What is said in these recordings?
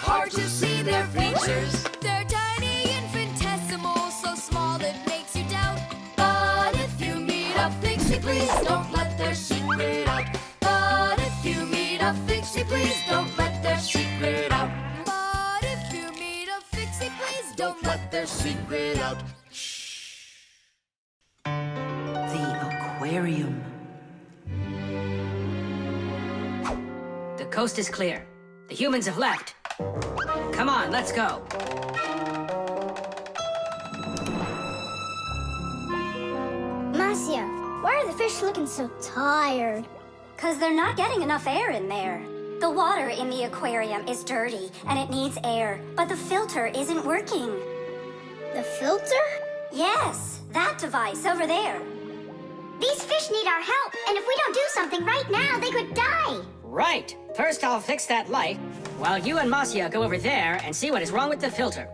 hard to see their features. They're tiny, infinitesimal, so small it makes you doubt. But if you meet a Fixie, please don't let their secret out. But if you meet a Fixie, please don't let their secret out. But if you meet a Fixie, please Don't let their secret out. The aquarium. The coast is clear. The humans have left. Come on, let's go. Masiya, why are the fish looking so tired? 'Cause they're not getting enough air in there. The water in the aquarium is dirty and it needs air, but the filter isn't working. The filter? Yes, that device over there. These fish need our help, and if we don't do something right now, they could die. Right. First, I'll fix that light, while you and Masiya go over there and see what is wrong with the filter.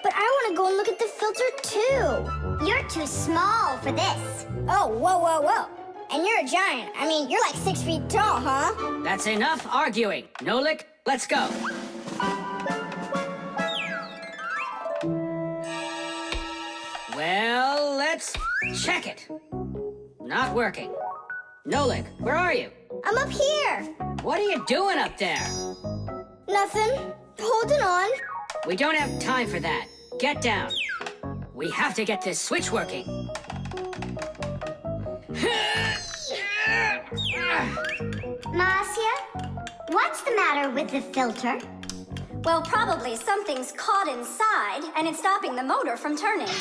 But I want to go and look at the filter too. You're too small for this. Oh, whoa, whoa, whoa. And you're a giant. I mean, you're like 6 feet tall, huh? That's enough arguing. Nolik, let's go. Well, let's check it. Not working. Nolik, where are you? I'm up here. What are you doing up there? Nothing. Holding on. We don't have time for that. Get down. We have to get this switch working. Masiya, what's the matter with the filter? Well, probably something's caught inside and it's stopping the motor from turning.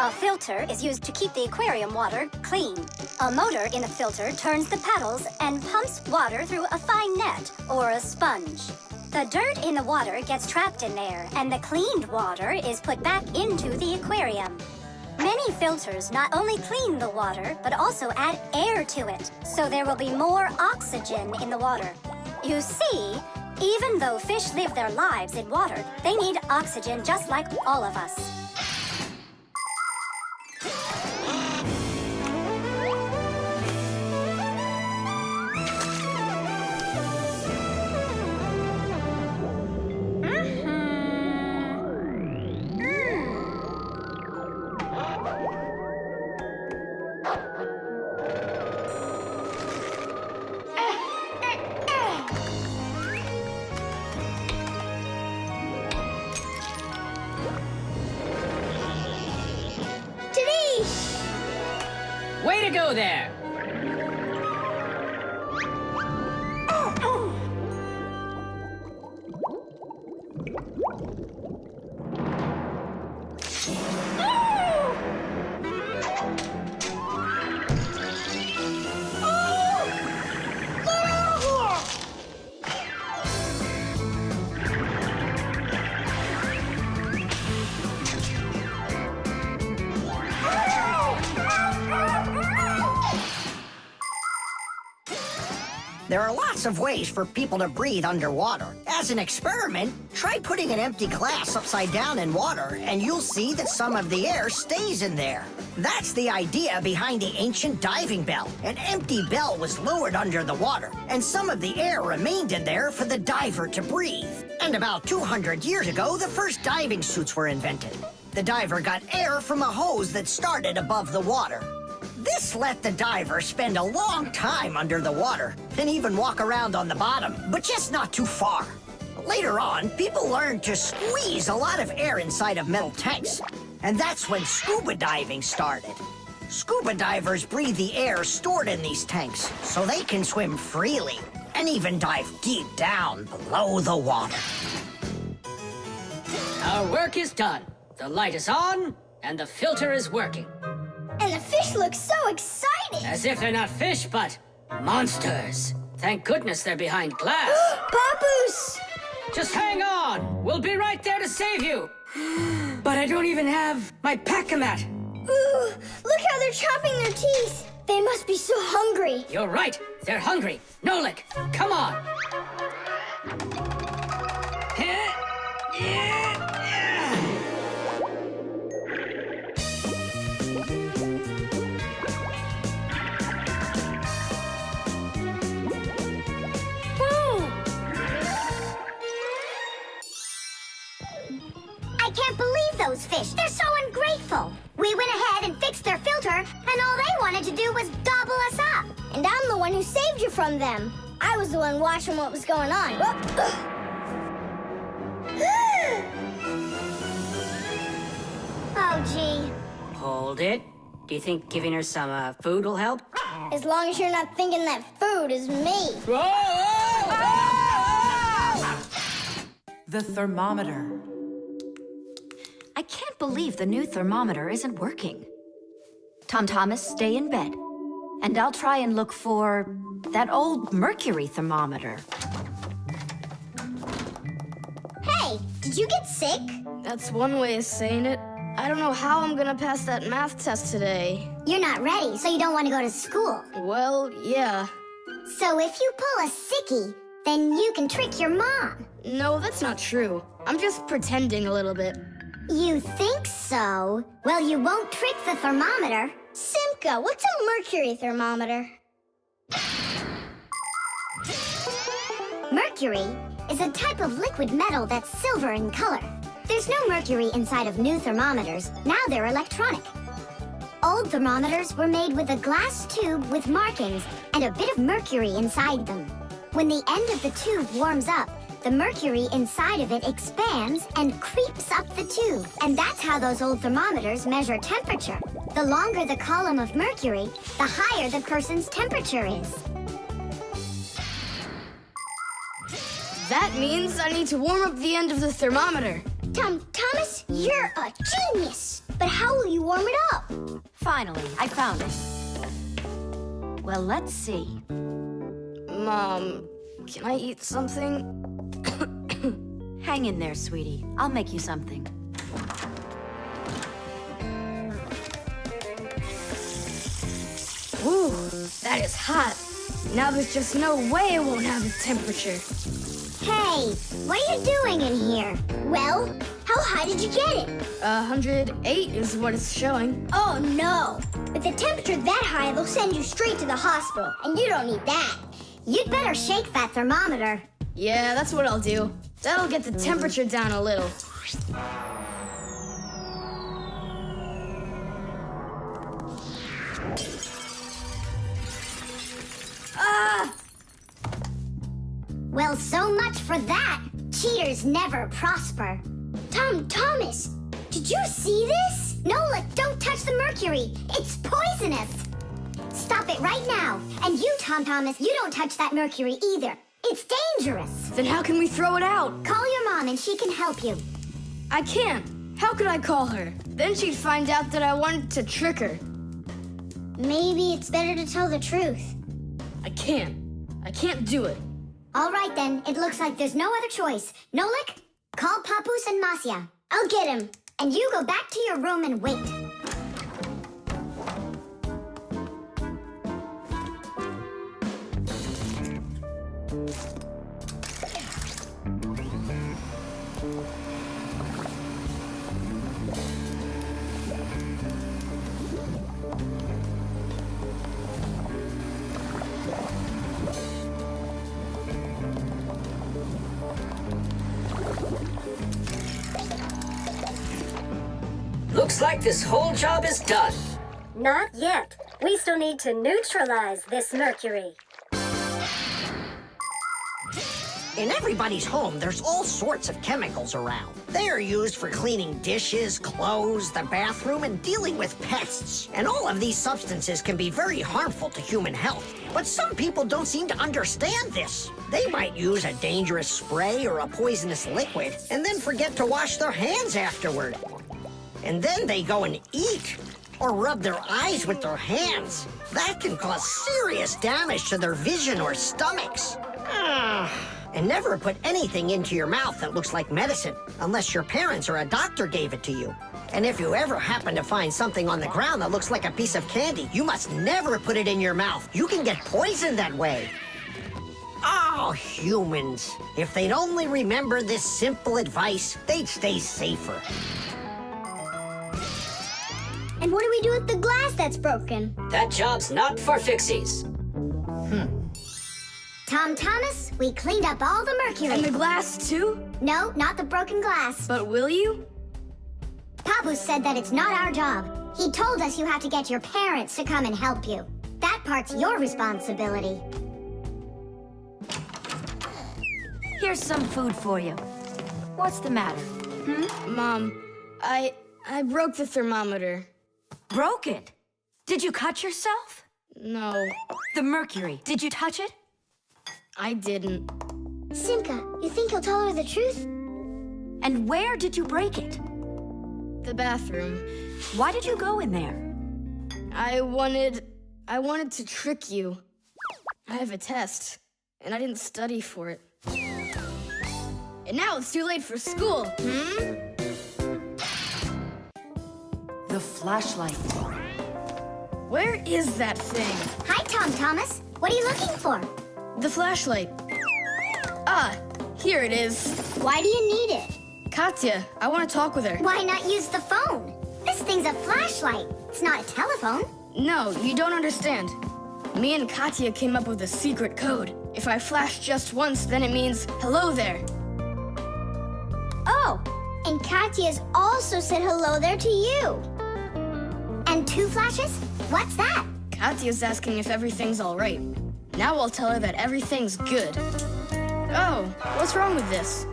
A filter is used to keep the aquarium water clean. A motor in the filter turns the paddles and pumps water through a fine net or a sponge. The dirt in the water gets trapped in there, and the cleaned water is put back into the aquarium. Many filters not only clean the water, but also add air to it, so there will be more oxygen in the water. You see, even though fish live their lives in water, they need oxygen just like all of us. Way to go there! There are lots of ways for people to breathe underwater. As an experiment, try putting an empty glass upside down in water, and you'll see that some of the air stays in there. That's the idea behind the ancient diving bell. An empty bell was lowered under the water, and some of the air remained in there for the diver to breathe. And about 200 years ago, the first diving suits were invented. The diver got air from a hose that started above the water. This let the diver spend a long time under the water and even walk around on the bottom, but just not too far. Later on, people learned to squeeze a lot of air inside of metal tanks, and that's when scuba diving started. Scuba divers breathe the air stored in these tanks so they can swim freely and even dive deep down below the water. Our work is done. The light is on, and the filter is working. And the fish look so excited! As if they're not fish, but monsters. Thank goodness they're behind glass. Papus! Just hang on. We'll be right there to save you. But I don't even have my pack-a-mat. Ooh, look how they're chopping their teeth! They must be so hungry! You're right. They're hungry. Nolik, come on. I can't believe those fish. They're so ungrateful. We went ahead and fixed their filter, and all they wanted to do was gobble us up. And I'm the one who saved you from them. I was the one watching what was going on. Oh, gee. Hold it. Do you think giving her some food will help? As long as you're not thinking that food is me. The thermometer. I can't believe the new thermometer isn't working. Tom Thomas, stay in bed. And I'll try and look for that old mercury thermometer. Hey, did you get sick? That's one way of saying it. I don't know how I'm gonna pass that math test today. You're not ready, so you don't want to go to school. Well, yeah. So if you pull a sickie, then you can trick your mom. No, that's not true. I'm just pretending a little bit. You think so? Well, you won't trick the thermometer. Simka, what's a mercury thermometer? Mercury is a type of liquid metal that's silver in color. There's no mercury inside of new thermometers. Now they're electronic. Old thermometers were made with a glass tube with markings and a bit of mercury inside them. When the end of the tube warms up, the mercury inside of it expands and creeps up the tube. And that's how those old thermometers measure temperature. The longer the column of mercury, the higher the person's temperature is. That means I need to warm up the end of the thermometer. Thomas, you're a genius. But how will you warm it up? Finally, I found it. Well, let's see. Mom, can I eat something? Hang in there, sweetie. I'll make you something. Ooh, that is hot. Now there's just no way it won't have a temperature. Hey, what are you doing in here? Well, how high did you get it? 108 is what it's showing. Oh no! With a temperature that high, they'll send you straight to the hospital, and you don't need that. You'd better shake that thermometer. Yeah, that's what I'll do. That'll get the temperature down a little. Ah! Well, so much for that. Cheaters never prosper. Thomas, did you see this? Nolik, don't touch the mercury. It's poisonous. Stop it right now. And you, Thomas, you don't touch that mercury either. It's dangerous. Then how can we throw it out? Call your mom and she can help you. I can't. How could I call her? Then she'd find out that I wanted to trick her. Maybe it's better to tell the truth. I can't. I can't do it. All right then, it looks like there's no other choice. Nolik, call Papus and Masiya. I'll get him. And you go back to your room and wait. Looks like this whole job is done. Not yet. We still need to neutralize this mercury. In everybody's home, there's all sorts of chemicals around. They are used for cleaning dishes, clothes, the bathroom, and dealing with pests. And all of these substances can be very harmful to human health. But some people don't seem to understand this. They might use a dangerous spray or a poisonous liquid and then forget to wash their hands afterward. And then they go and eat or rub their eyes with their hands. That can cause serious damage to their vision or stomachs. And never put anything into your mouth that looks like medicine, unless your parents or a doctor gave it to you. And if you ever happen to find something on the ground that looks like a piece of candy, you must never put it in your mouth. You can get poisoned that way. Oh, humans. If they'd only remember this simple advice, they'd stay safer. And what do we do with the glass that's broken? That job's not for Fixies. Tom Thomas, we cleaned up all the mercury. And the glass, too? No, not the broken glass. But will you? Papus said that it's not our job. He told us you have to get your parents to come and help you. That part's your responsibility. Here's some food for you. What's the matter? Mom, I broke the thermometer. Broke it? Did you cut yourself? No, The mercury, did you touch it? I didn't. Simka, you think he'll tell her the truth? And where did you break it? The bathroom. Why did you go in there? I wanted to trick you. I have a test, and I didn't study for it. And now it's too late for school, The flashlight. Where is that thing? Hi, Tom Thomas. What are you looking for? The flashlight. Ah, here it is. Why do you need it? Katya, I want to talk with her. Why not use the phone? This thing's a flashlight. It's not a telephone. No, you don't understand. Me and Katya came up with a secret code. If I flash just once, then it means, hello there. Oh, and Katya's also said hello there to you. And 2 flashes? What's that? Katya's asking if everything's all right. Now I'll tell her that everything's good. Oh, what's wrong with this?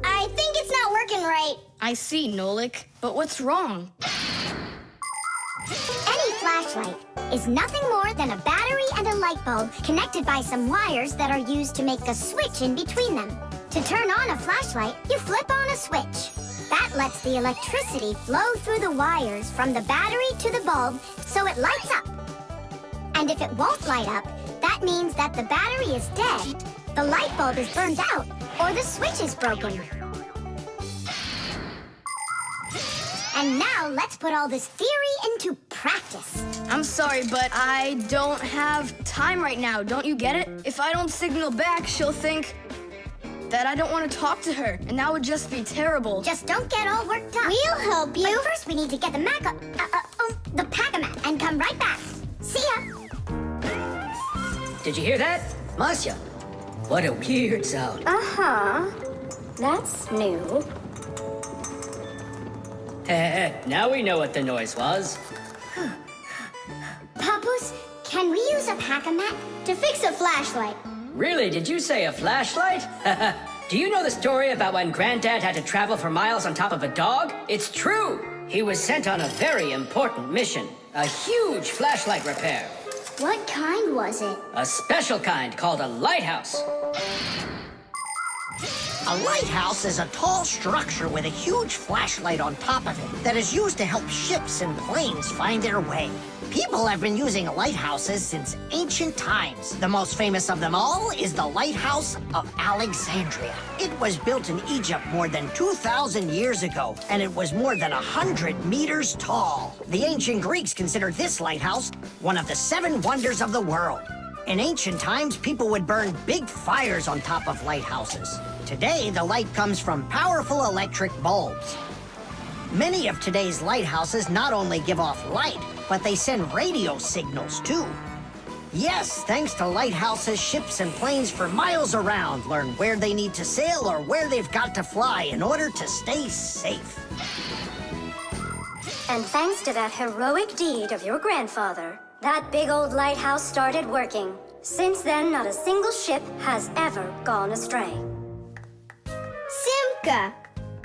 I think it's not working right. I see, Nolik, but what's wrong? Any flashlight is nothing more than a battery and a light bulb connected by some wires that are used to make a switch in between them. To turn on a flashlight, you flip on a switch. That lets the electricity flow through the wires from the battery to the bulb so it lights up. And if it won't light up, that means that the battery is dead, the light bulb is burned out, or the switch is broken. And now let's put all this theory into practice. I'm sorry, but I don't have time right now. Don't you get it? If I don't signal back, she'll think that I don't want to talk to her, and that would just be terrible. Just don't get all worked up. We'll help you. But first, we need to get the the pack-a-mat and come right back. See ya. Did you hear that? Masiya, what a weird sound. Uh-huh. That's new. Now we know what the noise was. Papus, can we use a pack-a-mat to fix a flashlight? Really, did you say a flashlight? Do you know the story about when Granddad had to travel for miles on top of a dog? It's true! He was sent on a very important mission. A huge flashlight repair. What kind was it? A special kind called a lighthouse. A lighthouse is a tall structure with a huge flashlight on top of it that is used to help ships and planes find their way. People have been using lighthouses since ancient times. The most famous of them all is the Lighthouse of Alexandria. It was built in Egypt more than 2,000 years ago, and it was more than 100 meters tall. The ancient Greeks considered this lighthouse one of the 7 wonders of the world. In ancient times, people would burn big fires on top of lighthouses. Today, the light comes from powerful electric bulbs. Many of today's lighthouses not only give off light, but they send radio signals, too. Yes, thanks to lighthouses, ships and planes for miles around learn where they need to sail or where they've got to fly in order to stay safe. And thanks to that heroic deed of your grandfather, that big old lighthouse started working. Since then, not a single ship has ever gone astray. Simka!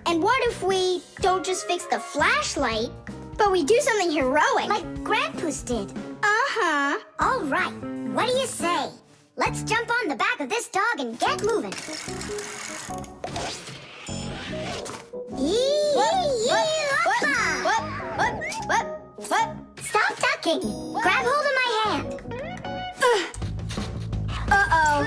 And what if we don't just fix the flashlight, but we do something heroic? Like Grandpus did. Uh-huh. All right. What do you say? Let's jump on the back of this dog and get moving. What? Stop ducking. Grab hold of my hand. Uh-oh.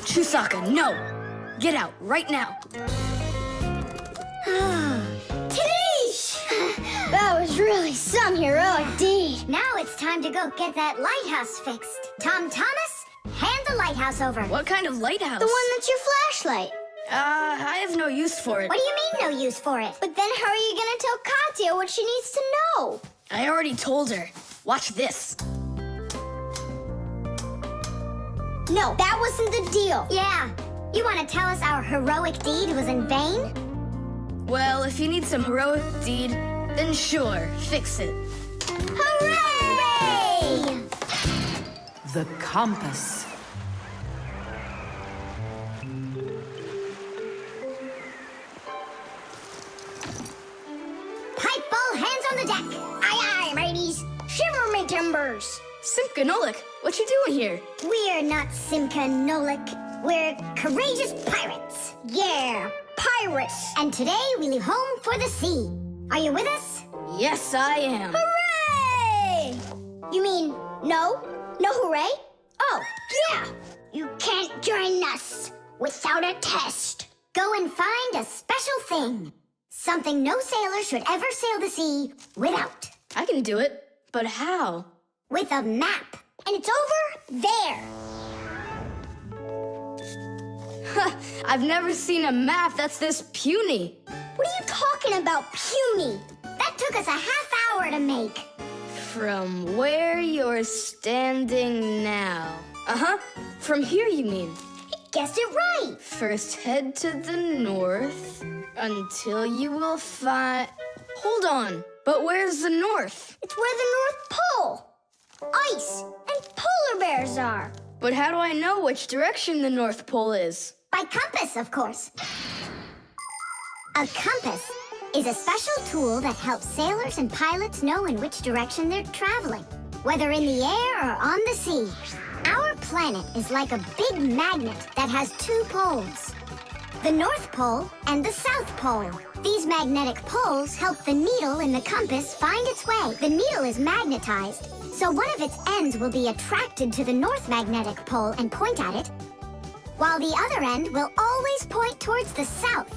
Chusaka, no! Get out right now. Tidish! That was really some heroic deed. Now it's time to go get that lighthouse fixed. Tom Thomas, hand the lighthouse over. What kind of lighthouse? The one that's your flashlight. I have no use for it. What do you mean no use for it? But then how are you gonna tell Katya what she needs to know? I already told her. Watch this. No, that wasn't the deal. Yeah. You want to tell us our heroic deed was in vain? Well, if you need some heroic deed, then sure, fix it. Hooray! The compass. Pipe ball, hands on the deck. Aye, aye, mateys. Shimmer me timbers. Simka and Nolik, what you doing here? We're not Simka and Nolik. We're courageous pirates. Yeah, pirates. And today we leave home for the sea. Are you with us? Yes, I am. Hooray! You mean no? No hooray? Oh, yeah. You can't join us without a test. Go and find a special thing. Something no sailor should ever sail the sea without. I can do it, but how? With a map. And it's over there. I've never seen a map that's this puny. What are you talking about, puny? That took us a half hour to make. From where you're standing now. Uh-huh. From here, you mean? He guessed it right. First head to the north until you will find... Hold on. But where's the north? It's where the North Pole, ice, and polar bears are. But how do I know which direction the North Pole is? By compass, of course. A compass is a special tool that helps sailors and pilots know in which direction they're traveling, whether in the air or on the sea. Our planet is like a big magnet that has two poles, the North Pole and the South Pole. These magnetic poles help the needle in the compass find its way. The needle is magnetized, so one of its ends will be attracted to the North Magnetic Pole and point at it, while the other end will always point towards the South.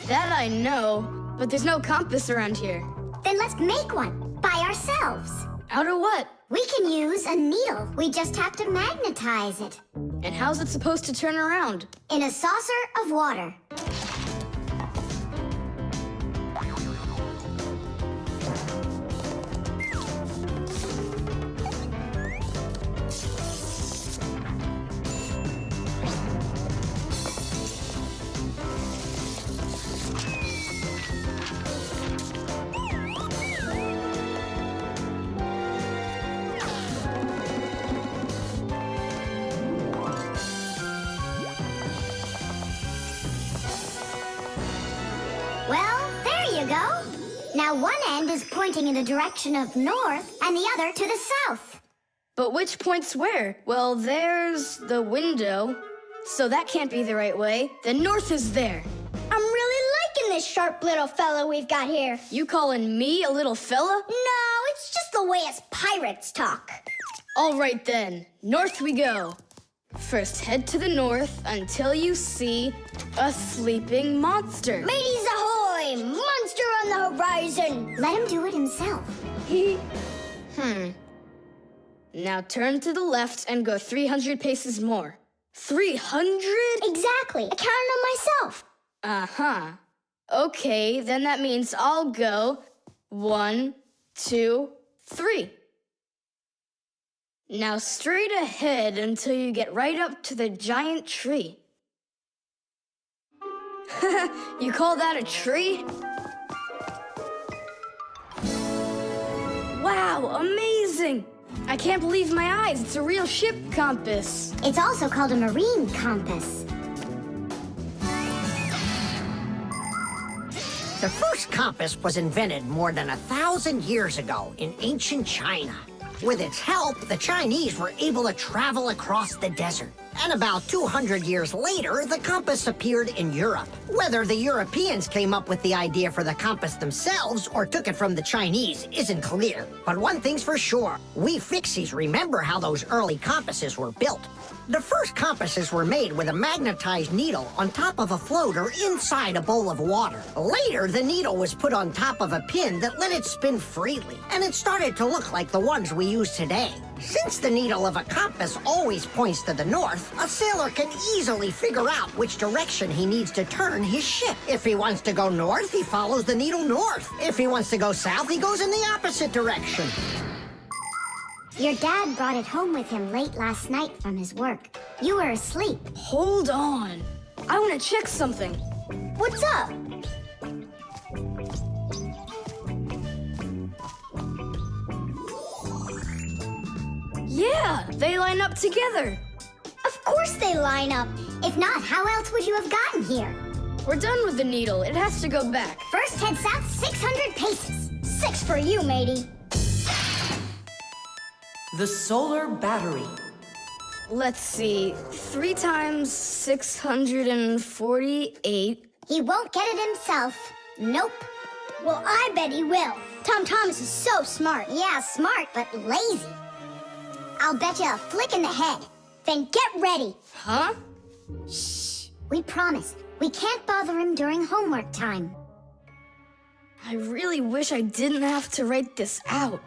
That I know, but there's no compass around here. Then let's make one by ourselves. Out of what? We can use a needle. We just have to magnetize it. And how's it supposed to turn around? In a saucer of water. Well, there you go. Now one end is pointing in the direction of north and the other to the south. But which points where? Well, there's the window, so that can't be the right way. The north is there. I'm really liking this sharp little fella we've got here. You calling me a little fella? No, it's just the way us pirates talk. All right then, north we go. First head to the north until you see a sleeping monster. Mateys ahoy! Monster on the horizon! Let him do it himself. Now turn to the left and go 300 paces more. 300? Exactly. I counted on myself. Uh-huh. Okay, then that means I'll go 1, 2, 3. Now straight ahead until you get right up to the giant tree. You call that a tree? Wow, amazing! I can't believe my eyes. It's a real ship compass. It's also called a marine compass. The first compass was invented more than 1,000 years ago in ancient China. With its help, the Chinese were able to travel across the desert. And about 200 years later, the compass appeared in Europe. Whether the Europeans came up with the idea for the compass themselves or took it from the Chinese isn't clear. But one thing's for sure, we Fixies remember how those early compasses were built. The first compasses were made with a magnetized needle on top of a floater inside a bowl of water. Later, the needle was put on top of a pin that let it spin freely, and it started to look like the ones we use today. Since the needle of a compass always points to the north, a sailor can easily figure out which direction he needs to turn his ship. If he wants to go north, he follows the needle north. If he wants to go south, he goes in the opposite direction. Your dad brought it home with him late last night from his work. You were asleep. Hold on. I want to check something. What's up? Yeah, they line up together. Of course they line up. If not, how else would you have gotten here? We're done with the needle. It has to go back. First head south 600 paces. 6 for you, matey. The solar battery. Let's see. 3 times 648. He won't get it himself. Nope. Well, I bet he will. Tom Thomas is so smart. Yeah, smart, but lazy. I'll bet you a flick in the head. Then get ready. Huh? Shh. We promise. We can't bother him during homework time. I really wish I didn't have to write this out.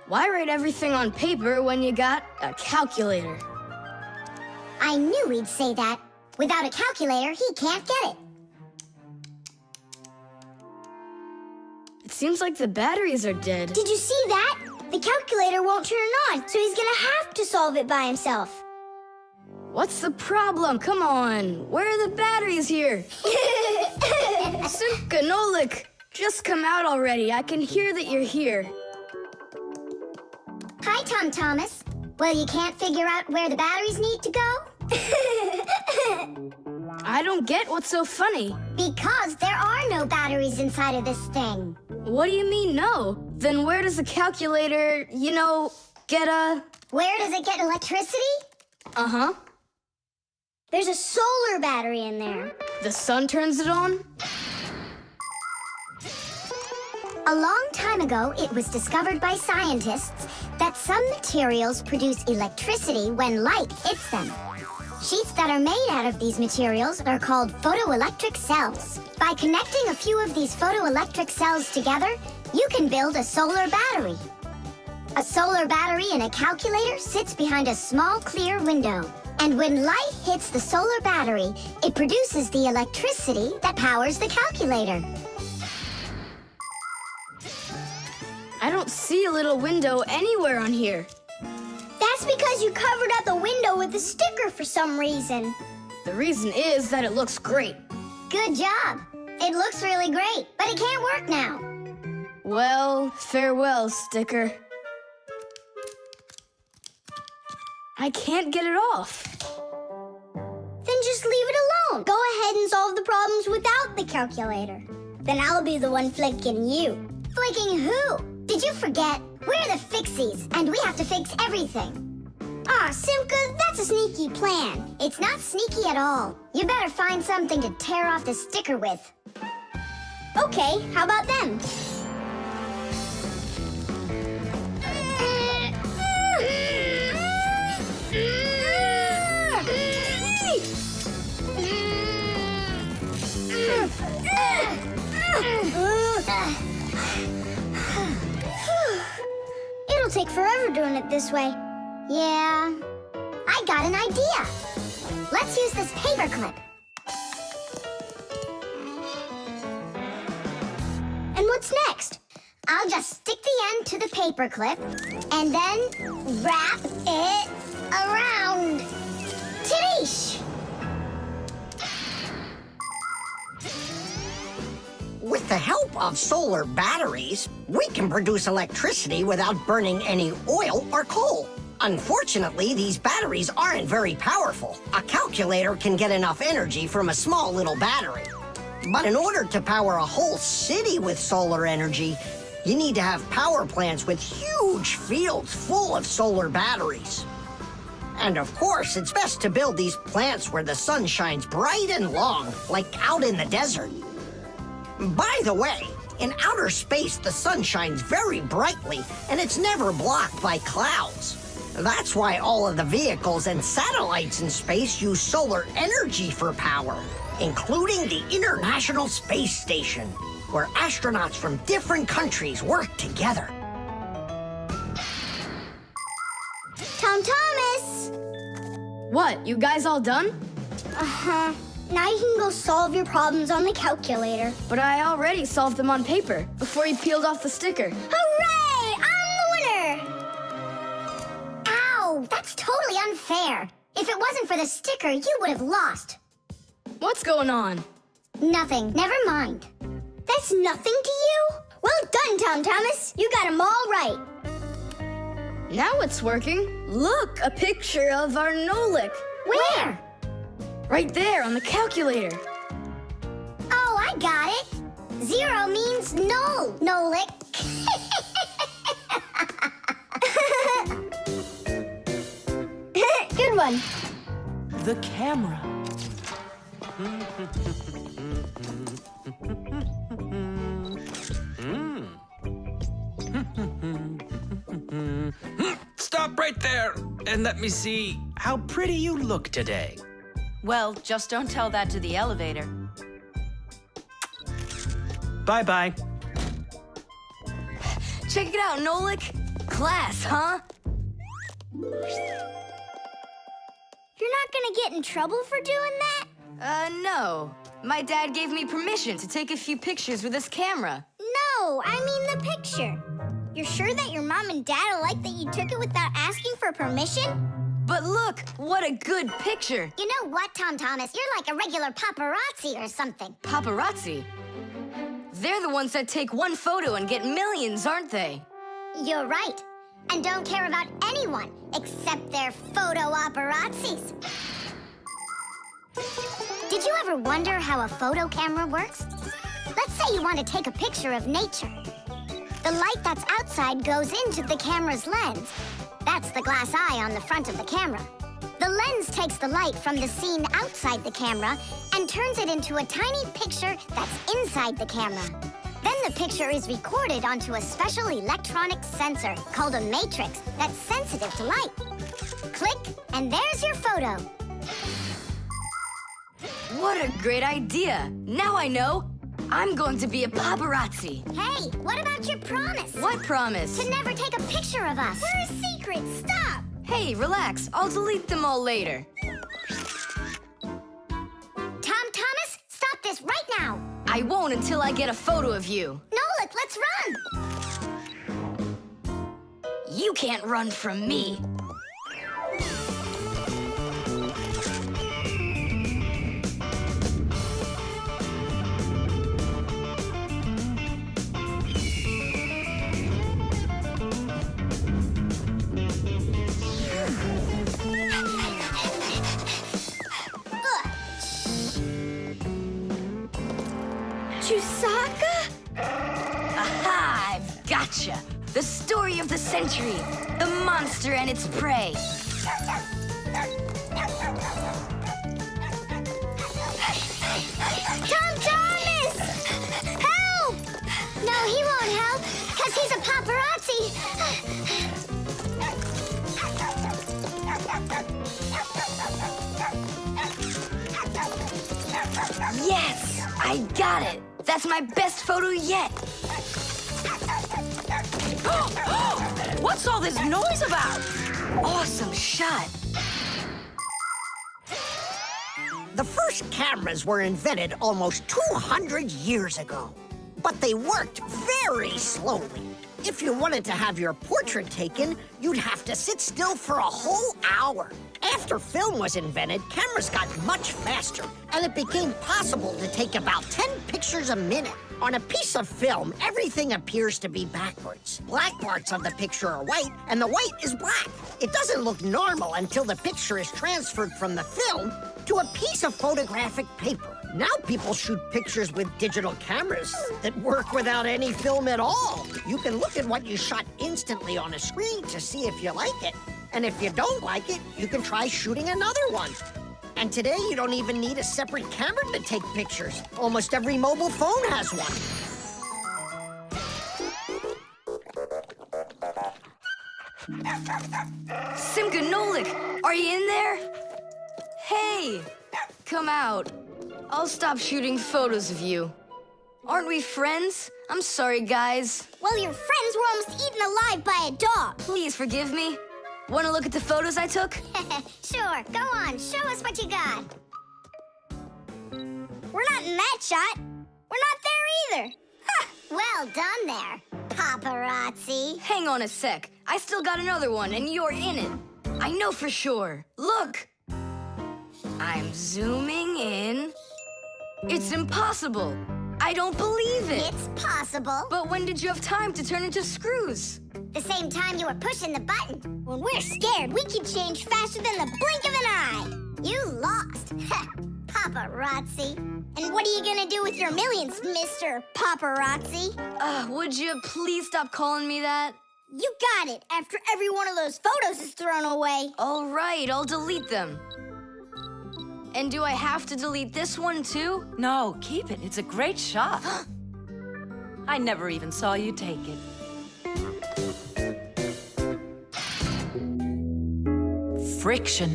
Why write everything on paper when you got a calculator? I knew he'd say that. Without a calculator, he can't get it. It seems like the batteries are dead. Did you see that? The calculator won't turn on, so he's gonna have to solve it by himself. What's the problem? Come on. Where are the batteries here? Simka and Nolik, just come out already. I can hear that you're here. Hi, Tom Thomas. Well, you can't figure out where the batteries need to go? I don't get what's so funny. Because there are no batteries inside of this thing. What do you mean, no? Then where does the calculator, get a... Where does it get electricity? Uh-huh. There's a solar battery in there. The sun turns it on? A long time ago, it was discovered by scientists that some materials produce electricity when light hits them. Sheets that are made out of these materials are called photoelectric cells. By connecting a few of these photoelectric cells together, you can build a solar battery. A solar battery in a calculator sits behind a small clear window. And when light hits the solar battery, it produces the electricity that powers the calculator. I don't see a little window anywhere on here. That's because you covered up the window with a sticker for some reason. The reason is that it looks great. Good job. It looks really great, but it can't work now. Well, farewell, sticker. I can't get it off. Then just leave it alone. Go ahead and solve the problems without the calculator. Then I'll be the one flicking you. Flicking who? Did you forget? We're the Fixies, and we have to fix everything. Ah, Simka, that's a sneaky plan. It's not sneaky at all. You better find something to tear off the sticker with. Okay, how about them? It'll take forever doing it this way. Yeah, I got an idea. Let's use this paper clip. And what's next? I'll just stick the end to the paper clip and then wrap it around. Tidish! With the help of solar batteries, we can produce electricity without burning any oil or coal. Unfortunately, these batteries aren't very powerful. A calculator can get enough energy from a small little battery. But in order to power a whole city with solar energy, You need to have power plants with huge fields full of solar batteries. And of course, it's best to build these plants where the sun shines bright and long, like out in the desert. By the way, in outer space, the sun shines very brightly, and it's never blocked by clouds. That's why all of the vehicles and satellites in space use solar energy for power, including the International Space Station, where astronauts from different countries work together. Tom Thomas! What, you guys all done? Uh-huh. Now you can go solve your problems on the calculator. But I already solved them on paper before you peeled off the sticker. Hooray! I'm the winner! Ow, that's totally unfair. If it wasn't for the sticker, you would have lost. What's going on? Nothing. Never mind. That's nothing to you? Well done, Tom Thomas. You got them all right. Now it's working. Look, a picture of our Nolik. Where? Right there on the calculator. Oh, I got it. 0 means null, Nolik. Good one. The camera. Stop right there and let me see how pretty you look today. Well, just don't tell that to the elevator. Bye-bye. Check it out, Nolik. Class, huh? You're not gonna get in trouble for doing that? No. My dad gave me permission to take a few pictures with this camera. No, I mean the picture. You're sure that your mom and dad will like that you took it without asking for permission? But look, what a good picture. You know what, Tom Thomas? You're like a regular paparazzi or something. Paparazzi? They're the ones that take one photo and get millions, aren't they? You're right. And don't care about anyone except their photo paparazzis. Did you ever wonder how a photo camera works? Let's say you want to take a picture of nature. The light that's outside goes into the camera's lens. That's the glass eye on the front of the camera. The lens takes the light from the scene outside the camera and turns it into a tiny picture that's inside the camera. Then the picture is recorded onto a special electronic sensor called a matrix that's sensitive to light. Click, and there's your photo. What a great idea. Now I know. I'm going to be a paparazzi. Hey, what about your promise? What promise? To never take a picture of us. We're a secret. Stop. Hey, relax. I'll delete them all later. Tom Thomas, stop this right now. I won't until I get a photo of you. Nolik, let's run. You can't run from me. Chusaka? Aha! I've gotcha! The story of the century. The monster and its prey. Tom Thomas! Help! No, he won't help, because he's a paparazzi. Yes! I got it! That's my best photo yet! What's all this noise about? Awesome shot! The first cameras were invented almost 200 years ago, but they worked very slowly. If you wanted to have your portrait taken, you'd have to sit still for a whole hour. After film was invented, cameras got much faster, and it became possible to take about 10 pictures a minute. On a piece of film, everything appears to be backwards. Black parts of the picture are white, and the white is black. It doesn't look normal until the picture is transferred from the film to a piece of photographic paper. Now people shoot pictures with digital cameras that work without any film at all. You can look at what you shot instantly on a screen to see if you like it. And if you don't like it, you can try shooting another one. And today, you don't even need a separate camera to take pictures. Almost every mobile phone has one. Simka and Nolik, are you in there? Hey, come out. I'll stop shooting photos of you. Aren't we friends? I'm sorry, guys. Well, your friends were almost eaten alive by a dog. Please forgive me. Want to look at the photos I took? Sure, go on, show us what you got. We're not in that shot. We're not there either. Ha! Well done there, paparazzi. Hang on a sec. I still got another one, and you're in it. I know for sure. Look! I'm zooming in. It's impossible. I don't believe it. It's possible. But when did you have time to turn into screws? The same time you were pushing the button. When we're scared, we can change faster than the blink of an eye. You lost. Paparazzi. And what are you gonna do with your millions, Mr. Paparazzi? Would you please stop calling me that? You got it, after every one of those photos is thrown away. All right, I'll delete them. And do I have to delete this one too? No, keep it. It's a great shot. I never even saw you take it. Friction.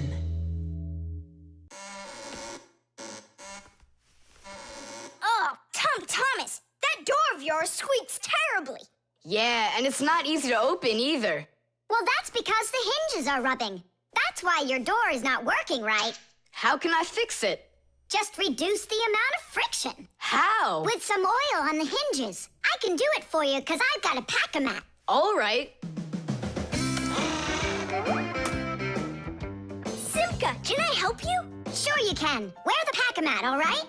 Oh, Tom Thomas, that door of yours squeaks terribly. Yeah, and it's not easy to open either. Well, that's because the hinges are rubbing. That's why your door is not working right. How can I fix it? Just reduce the amount of friction. How? With some oil on the hinges. I can do it for you because I've got a pack-a-mat. All right. Simka, can I help you? Sure you can. Wear the pack-a-mat, all right?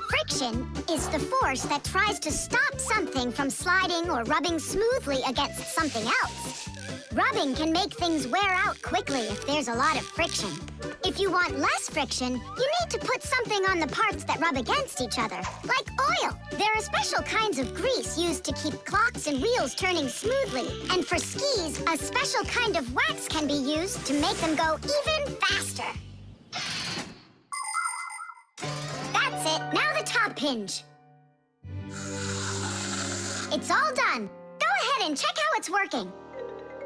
Friction is the force that tries to stop something from sliding or rubbing smoothly against something else. Rubbing can make things wear out quickly if there's a lot of friction. If you want less friction, you need to put something on the parts that rub against each other, like oil. There are special kinds of grease used to keep clocks and wheels turning smoothly. And for skis, a special kind of wax can be used to make them go even faster. That's it. Now the top hinge. It's all done. Go ahead and check how it's working.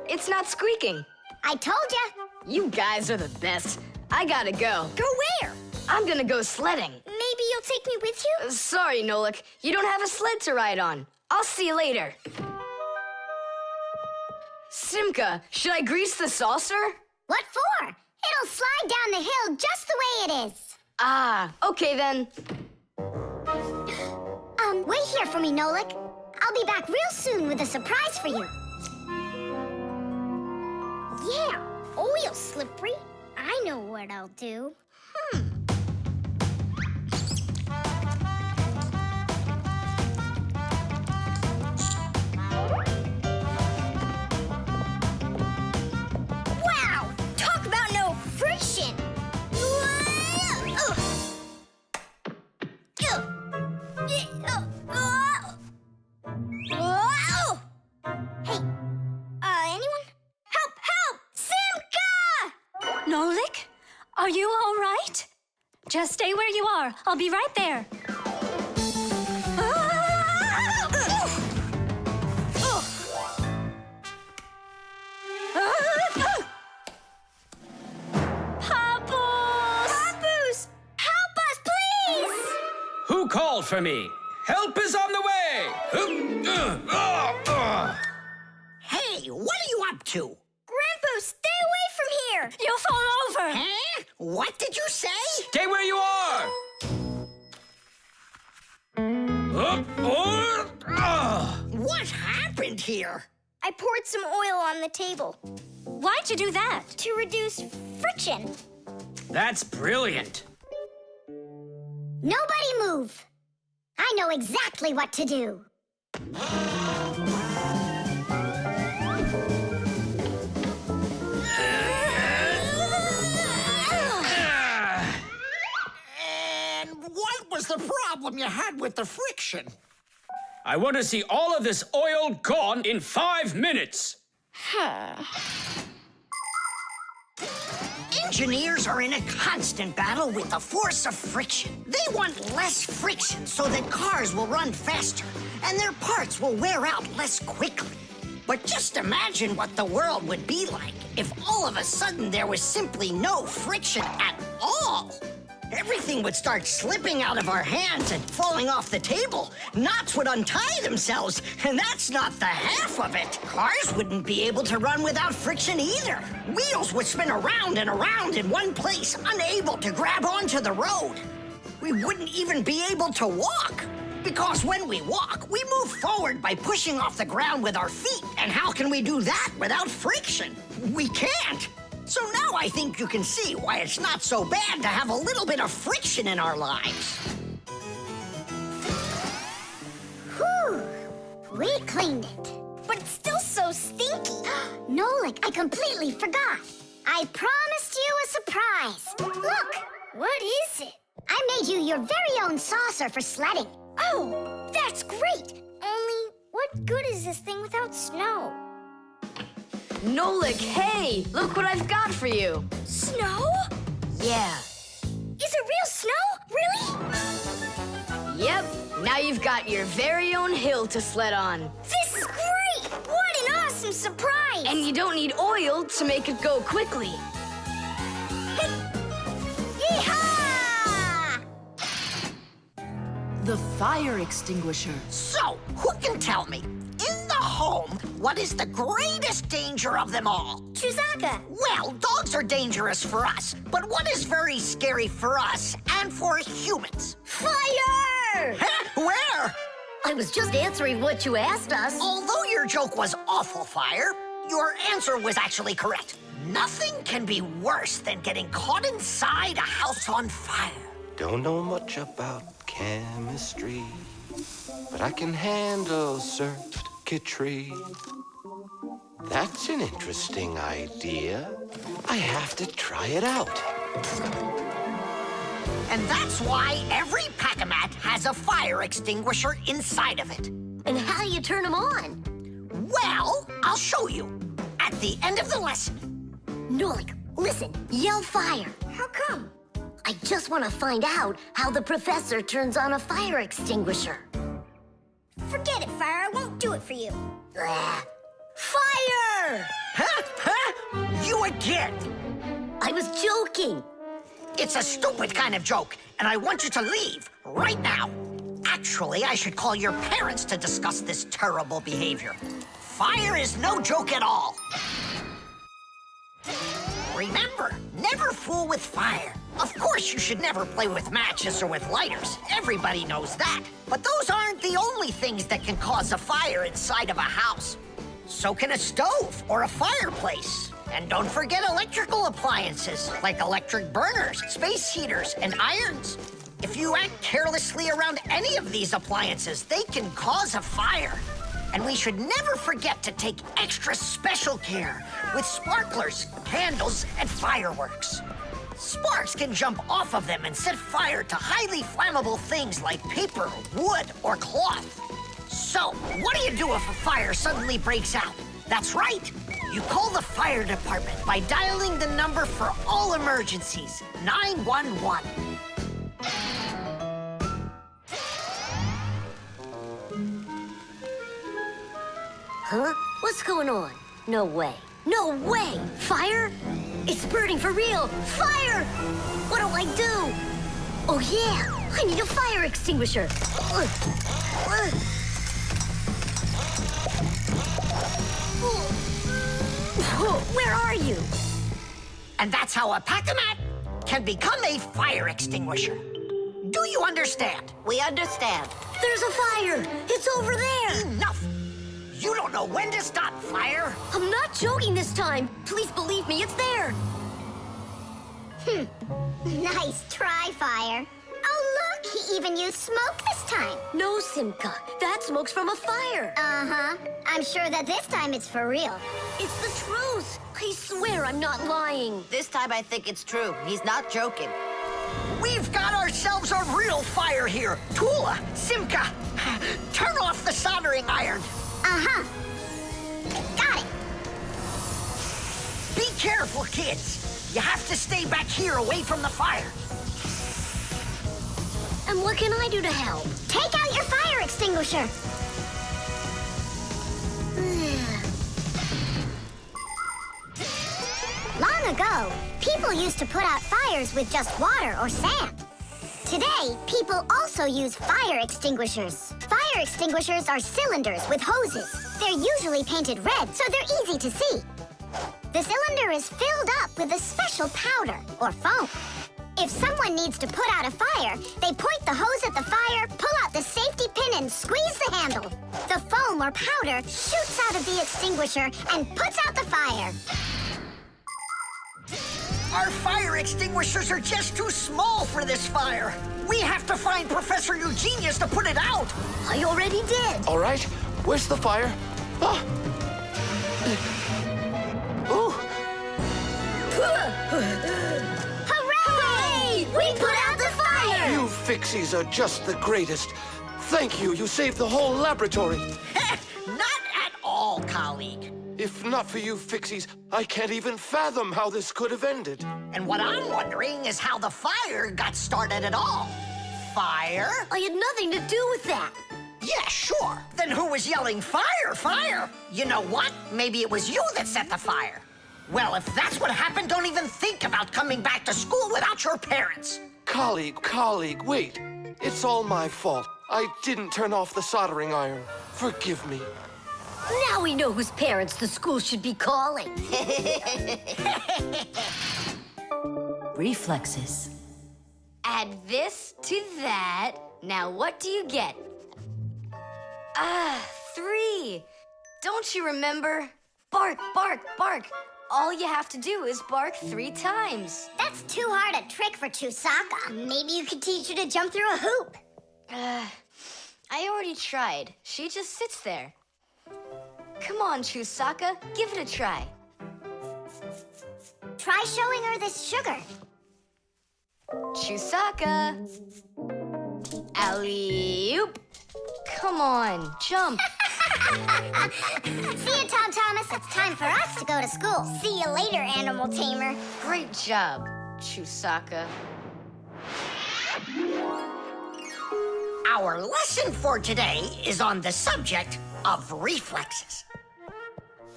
It's not squeaking. I told ya. You guys are the best. I gotta go. Go where? I'm gonna go sledding. Maybe you'll take me with you? Sorry, Nolik. You don't have a sled to ride on. I'll see you later. Simka, should I grease the saucer? What for? It'll slide down the hill just the way it is. Ah, okay then. Wait here for me, Nolik. I'll be back real soon with a surprise for you. Yeah, oil slippery. I know what I'll do. Wow! Talk about no friction! Hey, anyone? Help! Help! Simka! Nolik? Are you all right? Just stay where you are. I'll be right there. Papus! Papus! Help us, please! Who called for me? Help is on the way! Hey, what are you up to? Grandpa, stay away from here! You'll fall over. Huh? What did you say? Stay where you are! What happened here? I poured some oil on the table Why'd you do that? to reduce friction. That's brilliant. Nobody move. I know exactly what to do. And what was the problem you had with the friction? I want to see all of this oil gone in 5 minutes. Engineers are in a constant battle with the force of friction. They want less friction so that cars will run faster and their parts will wear out less quickly. But just imagine what the world would be like if all of a sudden there was simply no friction at all. Everything would start slipping out of our hands and falling off the table. Knots would untie themselves, and that's not the half of it. Cars wouldn't be able to run without friction either. Wheels would spin around and around in one place, unable to grab onto the road. We wouldn't even be able to walk. Because when we walk, we move forward by pushing off the ground with our feet. And how can we do that without friction? We can't. So now I think you can see why it's not so bad to have a little bit of friction in our lives. Whew. We cleaned it. But it's still so stinky. Nolik, I completely forgot. I promised you a surprise. Look, what is it? I made you your very own saucer for sledding. Oh, that's great. Only, what good is this thing without snow? Nolik, hey! Look what I've got for you. Snow? Yeah. Is it real snow? Really? Yep. Now you've got your very own hill to sled on. This is great! What an awesome surprise! And you don't need oil to make it go quickly. Yeehaw! The fire extinguisher. So, who can tell me, in the home, what is the greatest danger of them all? Chuzaka. Well, dogs are dangerous for us, but what is very scary for us and for humans? Fire! Huh? Where? I was just answering what you asked us. Although your joke was awful, Fire, your answer was actually correct. Nothing can be worse than getting caught inside a house on fire. Don't know much about chemistry, but I can handle circuitry. That's an interesting idea. I have to try it out. And that's why every Pack-A-Mat has a fire extinguisher inside of it. And how do you turn them on? Well, I'll show you at the end of the lesson. Nolik, listen, yell fire. How come? I just want to find out how the professor turns on a fire extinguisher. Forget it, Fire. I won't do it for you. Fire! Huh? You again? I was joking. It's a stupid kind of joke, and I want you to leave right now. Actually, I should call your parents to discuss this terrible behavior. Fire is no joke at all. Remember, never fool with fire. Of course, you should never play with matches or with lighters. Everybody knows that. But those aren't the only things that can cause a fire inside of a house. So can a stove or a fireplace. And don't forget electrical appliances like electric burners, space heaters, and irons. If you act carelessly around any of these appliances, they can cause a fire. And we should never forget to take extra special care with sparklers, candles, and fireworks. Sparks can jump off of them and set fire to highly flammable things like paper, wood, or cloth. So, what do you do if a fire suddenly breaks out? That's right. You call the fire department by dialing the number for all emergencies, 911. Huh? What's going on? No way. No way! Fire? It's burning for real! Fire! What do I do? Oh, yeah! I need a fire extinguisher! Where are you? And that's how a Pack-A-Mat can become a fire extinguisher. Do you understand? We understand. There's a fire! It's over there! Enough! You don't know when to stop fire? I'm not joking this time. Please believe me, it's there. Nice try, Fire. Oh, look, he even used smoke this time. No, Simka, that smoke's from a fire. Uh-huh. I'm sure that this time it's for real. It's the truth. I swear I'm not lying. This time I think it's true. He's not joking. We've got ourselves a real fire here. Tula, Simka, turn off the soldering iron. Uh-huh. Got it. Be careful, kids. You have to stay back here away from the fire. And what can I do to help? Take out your fire extinguisher. Long ago, people used to put out fires with just water or sand. Today, people also use fire extinguishers. Fire extinguishers are cylinders with hoses. They're usually painted red, so they're easy to see. The cylinder is filled up with a special powder or foam. If someone needs to put out a fire, they point the hose at the fire, pull out the safety pin, and squeeze the handle. The foam or powder shoots out of the extinguisher and puts out the fire. Our fire extinguishers are just too small for this fire. We have to find Professor Eugenius to put it out. I already did. All right, where's the fire? Ah. Ooh. Hooray! We put out the fire! You Fixies are just the greatest. Thank you. You saved the whole laboratory. Not at all, colleague. If not for you Fixies, I can't even fathom how this could have ended. And what I'm wondering is how the fire got started at all. Fire? I had nothing to do with that. Yeah, sure. Then who was yelling, fire, fire? You know what? Maybe it was you that set the fire. Well, if that's what happened, don't even think about coming back to school without your parents. Colleague, wait. It's all my fault. I didn't turn off the soldering iron. Forgive me. Now we know whose parents the school should be calling. Reflexes. Add this to that. Now what do you get? Ah, 3. Don't you remember? Bark, bark, bark. All you have to do is bark 3 times. That's too hard a trick for Chusaka. Maybe you could teach her to jump through a hoop. I already tried. She just sits there. Come on, Chusaka, give it a try. Try showing her this sugar. Chusaka. Alley-oop. Come on, jump. See you, Tom Thomas. It's time for us to go to school. See you later, animal tamer. Great job, Chusaka. Our lesson for today is on the subject of reflexes.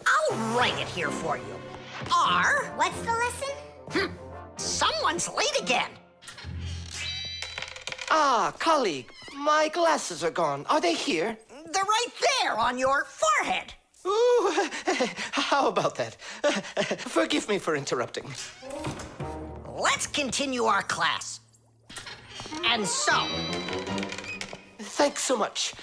I'll write it here for you. What's the lesson? Someone's late again. Ah, colleague, my glasses are gone. Are they here? They're right there on your forehead. Ooh, how about that? Forgive me for interrupting. Let's continue our class. And so... Thanks so much.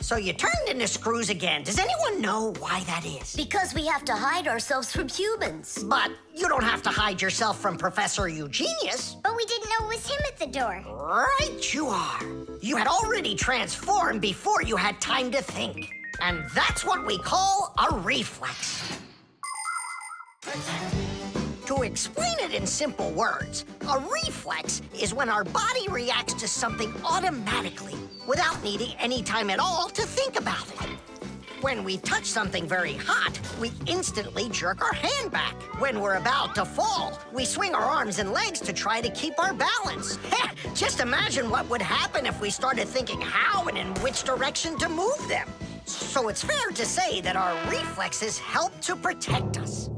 So you turned into screws again. Does anyone know why that is? Because we have to hide ourselves from humans. But you don't have to hide yourself from Professor Eugenius. But we didn't know it was him at the door. Right you are. You had already transformed before you had time to think. And that's what we call a reflex. To explain it in simple words, a reflex is when our body reacts to something automatically without needing any time at all to think about it. When we touch something very hot, we instantly jerk our hand back. When we're about to fall, we swing our arms and legs to try to keep our balance. Just imagine what would happen if we started thinking how and in which direction to move them. So it's fair to say that our reflexes help to protect us.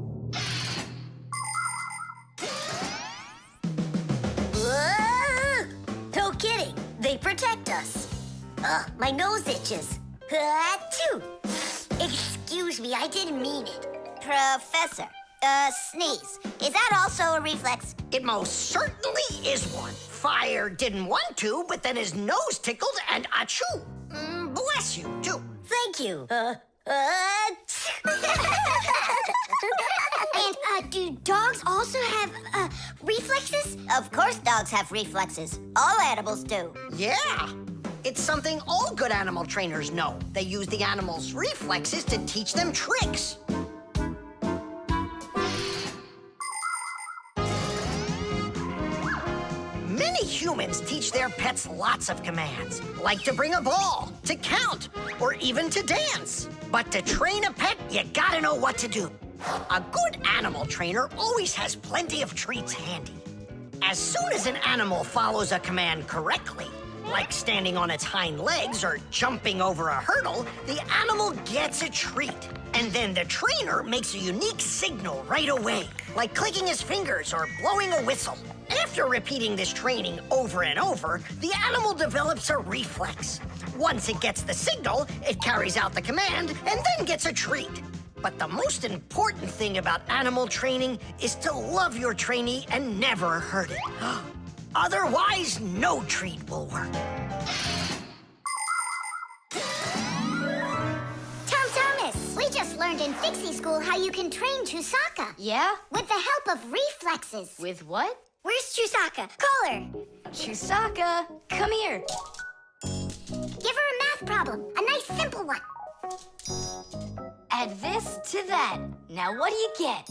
No kidding. They protect us. My nose itches. Achoo! Excuse me, I didn't mean it. Professor, sneeze. Is that also a reflex? It most certainly is one. Fire didn't want to, but then his nose tickled and achoo. Bless you, too. Thank you. And do dogs also have reflexes? Of course dogs have reflexes. All animals do. Yeah. It's something all good animal trainers know. They use the animals' reflexes to teach them tricks. Many humans teach their pets lots of commands, like to bring a ball, to count, or even to dance. But to train a pet, you gotta know what to do. A good animal trainer always has plenty of treats handy. As soon as an animal follows a command correctly, like standing on its hind legs or jumping over a hurdle, the animal gets a treat. And then the trainer makes a unique signal right away, like clicking his fingers or blowing a whistle. After repeating this training over and over, the animal develops a reflex. Once it gets the signal, it carries out the command and then gets a treat. But the most important thing about animal training is to love your trainee and never hurt it. Otherwise, no treat will work. Tom Thomas, we just learned in Fixie school how you can train Chusaka. Yeah? With the help of reflexes. With what? Where's Chusaka? Call her. Chusaka, come here. Give her a math problem. A nice simple one. Add this to that. Now what do you get?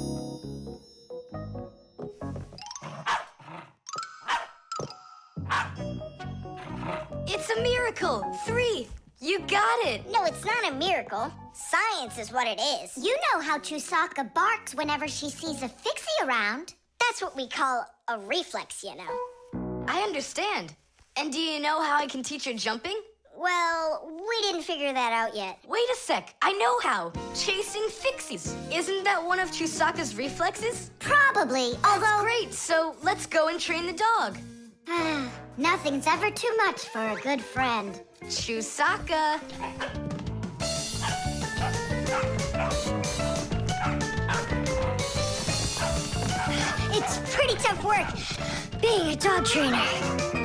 It's a miracle! 3! You got it! No, it's not a miracle. Science is what it is. You know how Chusaka barks whenever she sees a Fixie around. That's what we call a reflex, you know. I understand. And do you know how I can teach her jumping? Well, we didn't figure that out yet. Wait a sec, I know how. Chasing Fixies. Isn't that one of Chusaka's reflexes? Probably, That's although... great, so let's go and train the dog. Nothing's ever too much for a good friend. Chusaka. It's pretty tough work being a dog trainer.